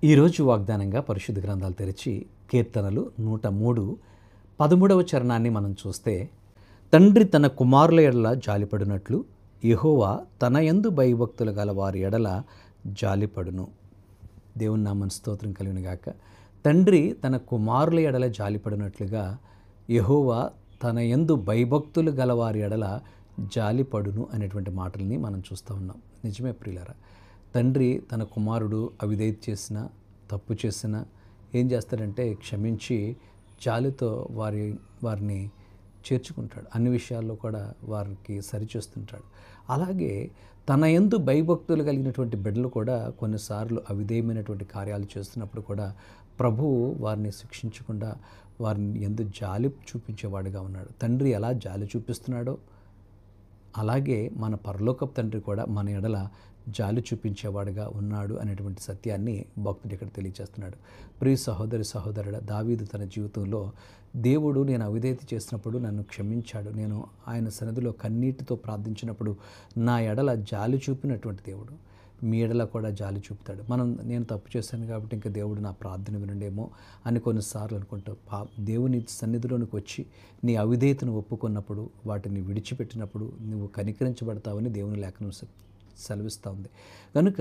ఈరోజు వాగ్దానంగా పరిశుద్ధ గ్రంథాలు తెరిచి కీర్తనలు 103 13వ చరణాన్ని మనం చూస్తే, తండ్రి తన కుమారుల ఎడల జాలిపడినట్లు యెహోవా తన యందు భయభక్తులు గల వారి ఎడల జాలిపడును. దేవుని నామమున స్తోత్రం కలుగును గాక. తండ్రి తన కుమారుల ఎడల జాలిపడినట్లుగా యెహోవా తన యందు భయభక్తులు గల వారి ఎడల జాలిపడును అనేటువంటి మాటల్ని మనం చూస్తూ ఉన్నాం. నిజమే ప్రియులారా, తండ్రి తన కుమారుడు అవిధేయత చేసినా, తప్పు చేసినా ఏం చేస్తాడంటే క్షమించి జాలితో వారిని చేర్చుకుంటాడు. అన్ని విషయాల్లో కూడా వారికి సరిచేస్తుంటాడు. అలాగే తన యందు భయభక్తులు కలిగినటువంటి బిడ్డలు కూడా కొన్నిసార్లు అవిధేయమైనటువంటి కార్యాలు చేస్తున్నప్పుడు కూడా ప్రభువు వారిని శిక్షించకుండా వారిని యందు జాలి చూపించేవాడుగా ఉన్నాడు. తండ్రి ఎలా జాలి చూపిస్తున్నాడో అలాగే మన పరలోకపు తండ్రి కూడా మన ఎడల జాలి చూపించేవాడుగా ఉన్నాడు అనేటువంటి సత్యాన్ని భక్తుడు ఇక్కడ తెలియజేస్తున్నాడు. ప్రియ సహోదరి సహోదరుడ, దావీదు తన జీవితంలో దేవుడు నేను అవిధేయత చేసినప్పుడు నన్ను క్షమించాడు, నేను ఆయన సన్నిధిలో కన్నీటితో ప్రార్థించినప్పుడు నా ఎడల జాలి చూపినటువంటి దేవుడు మీ ఎడల కూడా జాలి చూపుతాడు. నేను తప్పు చేశాను కాబట్టి ఇంకా దేవుడు నా ప్రార్థన వినండేమో అని కొన్నిసార్లు అనుకుంటావు. దేవుని సన్నిధిలోనికి వచ్చి నీ అవిధేయతను ఒప్పుకున్నప్పుడు, వాటిని విడిచిపెట్టినప్పుడు నువ్వు కనికరించబడతావని దేవుని లేఖనం సెలవిస్తూ ఉంది. కనుక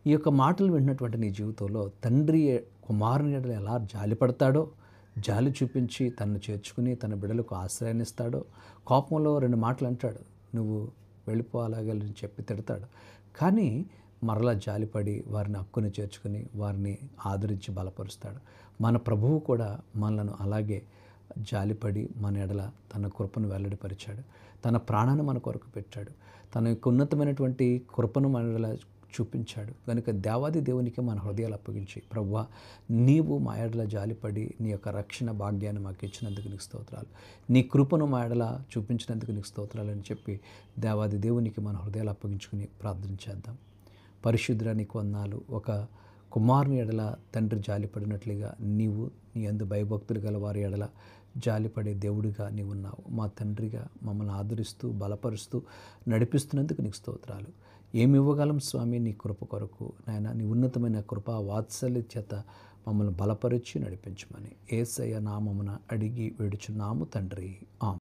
ఈ యొక్క మాటలు వింటున్నటువంటి నీ జీవితంలో తండ్రి కుమారుని ఎడల ఎలా జాలిపడతాడో, జాలి చూపించి తనను చేర్చుకుని తన బిడ్డలకు ఆశ్రయాన్ని ఇస్తాడో, కోపంలో 2 మాటలు అంటాడు, నువ్వు వెళ్ళిపోవాలని చెప్పి తిడతాడు. కానీ మరలా జాలిపడి వారిని హక్కుని చేర్చుకుని వారిని ఆదరించి బలపరుస్తాడు. మన ప్రభువు కూడా మనలను అలాగే జాలిపడి మన ఎడల తన కృపను వెల్లడిపరిచాడు. తన ప్రాణాన్ని మన కొరకు పెట్టాడు. తన యొక్క ఉన్నతమైనటువంటి కృపను మన ఎడల చూపించాడు. కనుక దేవాది దేవునికి మన హృదయాలు అప్పగించి, ప్రభువా నీవు మా ఎడల జాలిపడి నీ యొక్క రక్షణ భాగ్యాన్ని మాకు ఇచ్చినందుకు నీకు స్తోత్రాలు, నీ కృపను మా ఎడల చూపించినందుకు నీకు స్తోత్రాలు అని చెప్పి దేవాది దేవునికి మన హృదయాలు అప్పగించుకుని ప్రార్థన చేద్దాం. పరిశుద్ధుడా నీకు వందనాలు. ఒక కుమారుని ఎడల తండ్రి జాలిపడినట్లుగా నీవు నీ యందు భయభక్తులు గల వారి ఎడల జాలిపడే దేవుడిగా నీవు ఉన్నావు. మా తండ్రిగా మమ్మల్ని ఆదరిస్తూ బలపరుస్తూ నడిపిస్తున్నందుకు నీకు స్తోత్రాలు. ఏమి ఇవ్వగలం స్వామి నీ కృప కొరకు నాయన, నీ ఉన్నతమైన కృపా వాత్సల్య చేత మమ్మల్ని బలపరిచి నడిపించమని యేసయ్య నామమున అడిగి వేడుచున్నాము తండ్రి. ఆమేన్.